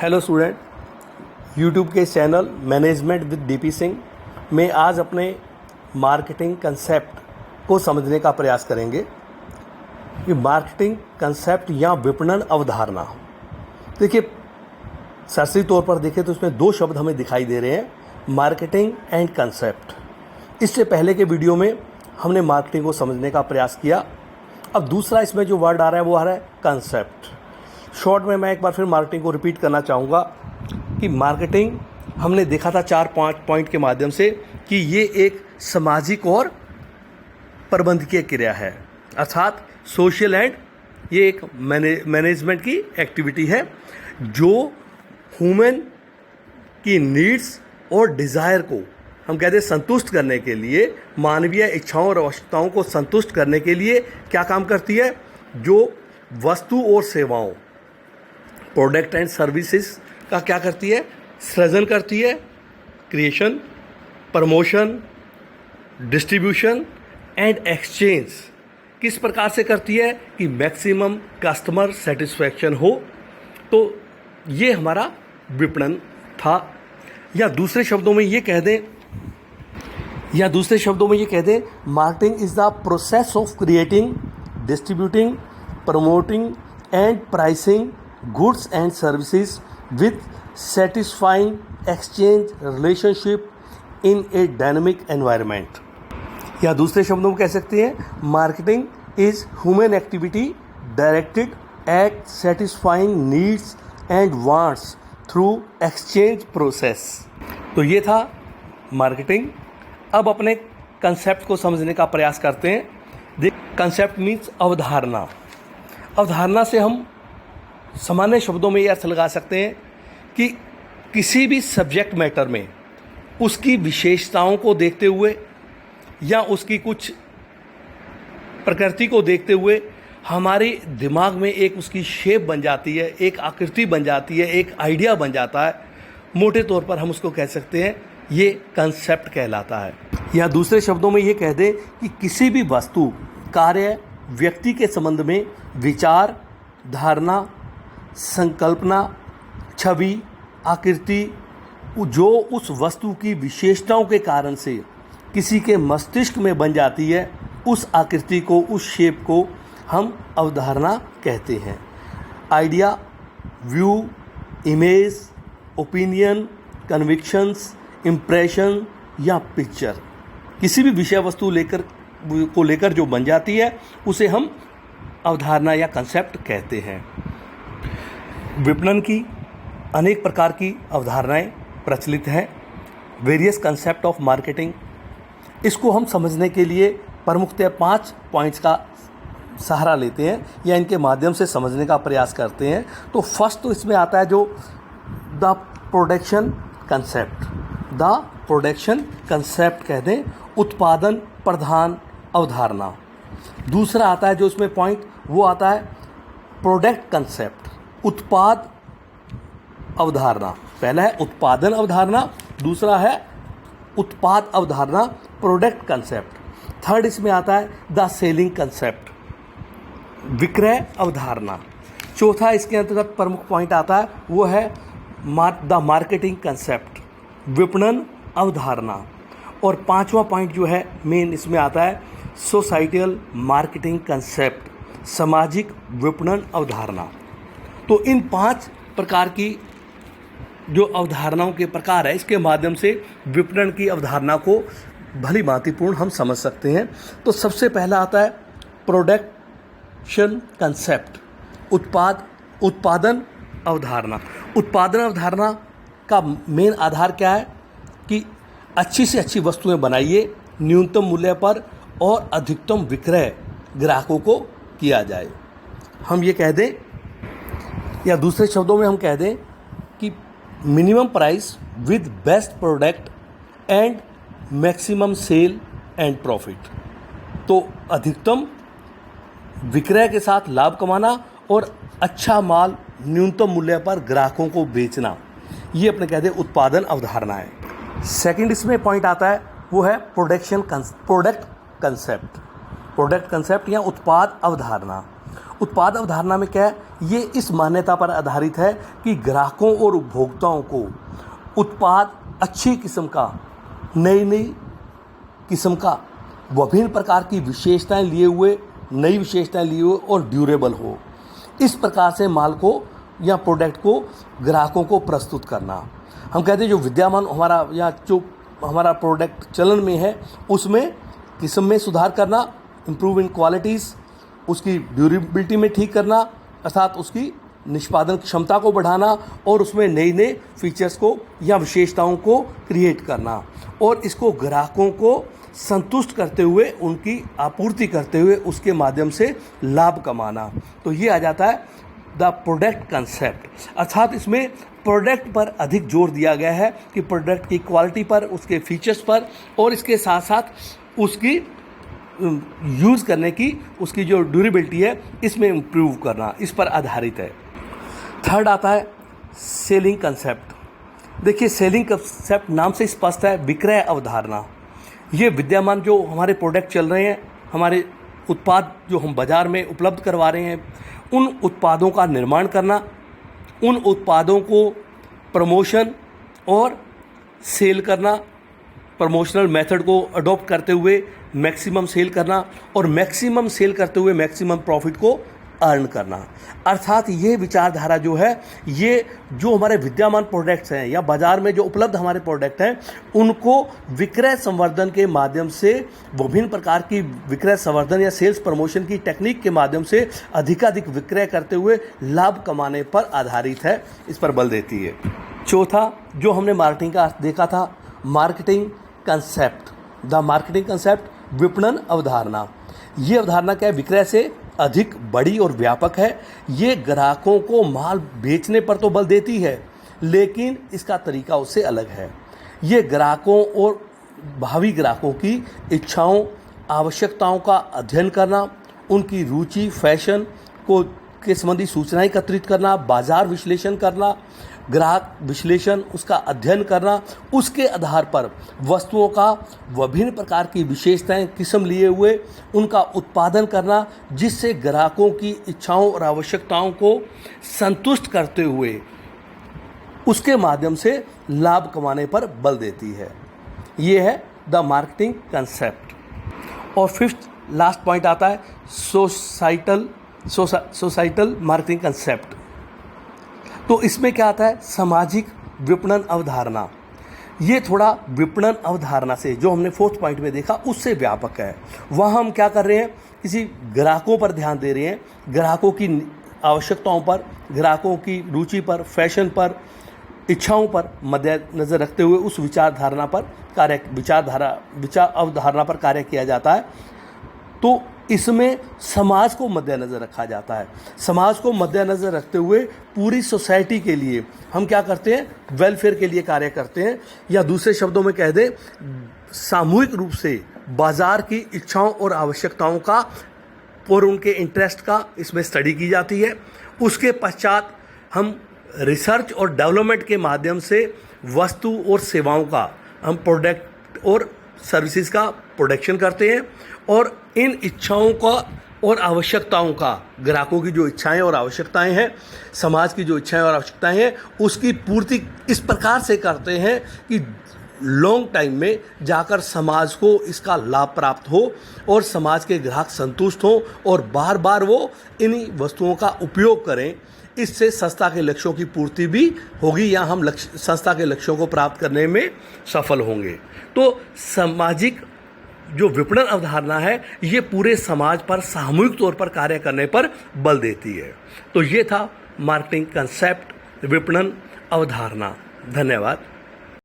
Hello student, YouTube के channel management with DP Singh में आज अपने मार्केटिंग कंसेप्ट को समझने का प्रयास करेंगे कि मार्केटिंग कंसेप्ट या विपणन अवधारणा। देखिए, शास्त्रीय तौर पर देखें तो इसमें दो शब्द हमें दिखाई दे रहे हैं, मार्केटिंग एंड कंसेप्ट। इससे पहले के वीडियो में हमने मार्केटिंग को समझने का प्रयास किया। अब दूसरा इसमें जो वर्ड आ रहा है वो आ रहा है कंसेप्ट। शॉर्ट में मैं एक बार फिर मार्केटिंग को रिपीट करना चाहूँगा कि मार्केटिंग हमने देखा था 4-5 पॉइंट के माध्यम से कि ये एक सामाजिक और प्रबंधकीय क्रिया है, अर्थात सोशल एंड ये एक मैनेजमेंट की एक्टिविटी है जो ह्यूमन की नीड्स और डिज़ायर को हम कहते हैं संतुष्ट करने के लिए, मानवीय इच्छाओं और आवश्यकताओं को संतुष्ट करने के लिए क्या काम करती है, जो वस्तु और सेवाओं प्रोडक्ट एंड सर्विसेज का क्या करती है, सृजन करती है, creation, promotion, distribution and exchange किस प्रकार से करती है कि मैक्सिमम कस्टमर सेटिस्फैक्शन हो। तो ये हमारा विपणन था। या दूसरे शब्दों में ये कह दें marketing is the process of creating, distributing, promoting and pricing goods and services with satisfying exchange relationship in a dynamic environment। या दूसरे शब्दों में कह सकते हैं marketing is human activity directed eight satisfying needs and wants through exchange process. तो ये था मार्केटिंग। अब अपने कंसेप्ट को समझने का प्रयास करते हैं। कंसेप्ट मीन्स अवधारणा। अवधारणा से हम सामान्य शब्दों में ये अर्थ लगा सकते हैं कि किसी भी सब्जेक्ट मैटर में उसकी विशेषताओं को देखते हुए या उसकी कुछ प्रकृति को देखते हुए हमारे दिमाग में एक उसकी शेप बन जाती है, एक आकृति बन जाती है, एक आइडिया बन जाता है। मोटे तौर पर हम उसको कह सकते हैं ये कंसेप्ट कहलाता है। या दूसरे शब्दों में ये कह दें कि किसी भी वस्तु, कार्य, व्यक्ति के संबंध में विचार, धारणा, संकल्पना, छवि, आकृति जो उस वस्तु की विशेषताओं के कारण से किसी के मस्तिष्क में बन जाती है, उस आकृति को, उस शेप को हम अवधारणा कहते हैं। Idea, view, image, opinion, convictions, impression या पिक्चर किसी भी विषय वस्तु लेकर जो बन जाती है उसे हम अवधारणा या कंसेप्ट कहते हैं। विपणन की अनेक प्रकार की अवधारणाएं प्रचलित हैं, वेरियस कंसेप्ट ऑफ मार्केटिंग। इसको हम समझने के लिए प्रमुखतः 5 पॉइंट्स का सहारा लेते हैं या इनके माध्यम से समझने का प्रयास करते हैं। तो फर्स्ट तो इसमें आता है जो the production concept. The production concept कह दें उत्पादन प्रधान अवधारणा। दूसरा आता है जो इसमें पॉइंट वो आता है प्रोडक्ट कंसेप्ट, उत्पाद अवधारणा। पहला है उत्पादन अवधारणा, दूसरा है उत्पाद अवधारणा, प्रोडक्ट कंसेप्ट। थर्ड इसमें आता है द सेलिंग कंसेप्ट, विक्रय अवधारणा। चौथा इसके अंतर्गत प्रमुख पॉइंट आता है वो है द मार्केटिंग कंसेप्ट, विपणन अवधारणा। और पांचवा पॉइंट जो है मेन इसमें आता है सोसाइटल मार्केटिंग कंसेप्ट, सामाजिक विपणन अवधारणा। तो इन 5 प्रकार की जो अवधारणाओं के प्रकार है, इसके माध्यम से विपणन की अवधारणा को भली भांतिपूर्ण हम समझ सकते हैं। तो सबसे पहला आता है प्रोडक्शन कंसेप्ट, उत्पादन अवधारणा। उत्पादन अवधारणा का मेन आधार क्या है कि अच्छी से अच्छी वस्तुएं बनाइए न्यूनतम मूल्य पर और अधिकतम विक्रय ग्राहकों को किया जाए। हम ये कह दें या दूसरे शब्दों में हम कह दें कि minimum price with best product and maximum sale and profit. तो अधिकतम विक्रय के साथ लाभ कमाना और अच्छा माल न्यूनतम मूल्य पर ग्राहकों को बेचना, ये अपने कहते हैं उत्पादन अवधारणा है। सेकंड इसमें पॉइंट आता है वो है प्रोडक्ट कंसेप्ट या उत्पाद अवधारणा। उत्पाद अवधारणा में क्या है, ये इस मान्यता पर आधारित है कि ग्राहकों और उपभोक्ताओं को उत्पाद अच्छी किस्म का, नई नई किस्म का, विभिन्न प्रकार की विशेषताएं लिए हुए, नई विशेषताएं लिए हुए और ड्यूरेबल हो, इस प्रकार से माल को या प्रोडक्ट को ग्राहकों को प्रस्तुत करना। हम कहते हैं जो विद्यमान हमारा या जो हमारा प्रोडक्ट चलन में है उसमें किस्म में सुधार करना, इम्प्रूव इन क्वालिटीज़, उसकी ड्यूरेबिलिटी में ठीक करना, अर्थात उसकी निष्पादन क्षमता को बढ़ाना और उसमें नए नए फीचर्स को या विशेषताओं को क्रिएट करना और इसको ग्राहकों को संतुष्ट करते हुए, उनकी आपूर्ति करते हुए उसके माध्यम से लाभ कमाना। तो ये आ जाता है द प्रोडक्ट कंसेप्ट, अर्थात इसमें प्रोडक्ट पर अधिक जोर दिया गया है कि प्रोडक्ट की क्वालिटी पर, उसके फीचर्स पर और इसके साथ साथ उसकी यूज़ करने की, उसकी जो ड्यूरेबिलिटी है इसमें इम्प्रूव करना, इस पर आधारित है। थर्ड आता है सेलिंग कंसेप्ट। देखिए सेलिंग कंसेप्ट नाम से स्पष्ट है, विक्रय अवधारणा। ये विद्यमान जो हमारे प्रोडक्ट चल रहे हैं, हमारे उत्पाद जो हम बाज़ार में उपलब्ध करवा रहे हैं, उन उत्पादों का निर्माण करना, उन उत्पादों को प्रमोशन और सेल करना, प्रमोशनल मेथड को अडॉप्ट करते हुए मैक्सिमम सेल करना और मैक्सिमम सेल करते हुए मैक्सिमम प्रॉफिट को अर्न करना। अर्थात ये विचारधारा जो है, ये जो हमारे विद्यमान प्रोडक्ट्स हैं या बाज़ार में जो उपलब्ध हमारे प्रोडक्ट हैं उनको विक्रय संवर्धन के माध्यम से, विभिन्न प्रकार की विक्रय संवर्धन या सेल्स प्रमोशन की टेक्निक के माध्यम से अधिकाधिक विक्रय करते हुए लाभ कमाने पर आधारित है, इस पर बल देती है। चौथा जो हमने मार्केटिंग का अर्थ देखा था, marketing concept, the marketing concept, विपणन अवधारणा। ये अवधारणा क्या है, विक्रय से अधिक बड़ी और व्यापक है। ये ग्राहकों को माल बेचने पर तो बल देती है, लेकिन इसका तरीका उससे अलग है। ये ग्राहकों और भावी ग्राहकों की इच्छाओं, आवश्यकताओं का अध्ययन करना, उनकी रुचि, फैशन को के संबंधी सूचनाएं एकत्रित करना, बाजार विश्लेषण करना, ग्राहक विश्लेषण, उसका अध्ययन करना, उसके आधार पर वस्तुओं का विभिन्न प्रकार की विशेषताएं किस्म लिए हुए उनका उत्पादन करना, जिससे ग्राहकों की इच्छाओं और आवश्यकताओं को संतुष्ट करते हुए उसके माध्यम से लाभ कमाने पर बल देती है। ये है द मार्केटिंग कंसेप्ट। और फिफ्थ लास्ट पॉइंट आता है सोसाइटल मार्केटिंग कंसेप्ट। तो इसमें क्या आता है, सामाजिक विपणन अवधारणा। ये थोड़ा विपणन अवधारणा से, जो हमने फोर्थ पॉइंट में देखा, उससे व्यापक है। वहाँ हम क्या कर रहे हैं, किसी ग्राहकों पर ध्यान दे रहे हैं, ग्राहकों की आवश्यकताओं पर, ग्राहकों की रुचि पर, फैशन पर, इच्छाओं पर मद्देनजर रखते हुए उस विचार अवधारणा पर कार्य किया जाता है। तो इसमें समाज को मद्देनज़र रखा जाता है। समाज को मद्देनज़र रखते हुए पूरी सोसाइटी के लिए हम क्या करते हैं, वेलफेयर के लिए कार्य करते हैं, या दूसरे शब्दों में कह दें, सामूहिक रूप से बाज़ार की इच्छाओं और आवश्यकताओं का और उनके इंटरेस्ट का इसमें स्टडी की जाती है। उसके पश्चात हम रिसर्च और डेवलपमेंट के माध्यम से वस्तु और सेवाओं का, हम प्रोडक्ट और सर्विसेज का प्रोडक्शन करते हैं और इन इच्छाओं का और आवश्यकताओं का, ग्राहकों की जो इच्छाएं और आवश्यकताएं हैं, समाज की जो इच्छाएं और आवश्यकताएं हैं, उसकी पूर्ति इस प्रकार से करते हैं कि लॉन्ग टाइम में जाकर समाज को इसका लाभ प्राप्त हो और समाज के ग्राहक संतुष्ट हों और बार बार वो इन्हीं वस्तुओं का उपयोग करें। इससे संस्था के लक्ष्यों की पूर्ति भी होगी या हम संस्था के लक्ष्यों को प्राप्त करने में सफल होंगे। तो सामाजिक जो विपणन अवधारणा है, ये पूरे समाज पर सामूहिक तौर पर कार्य करने पर बल देती है। तो ये था मार्केटिंग कंसेप्ट, विपणन अवधारणा। धन्यवाद।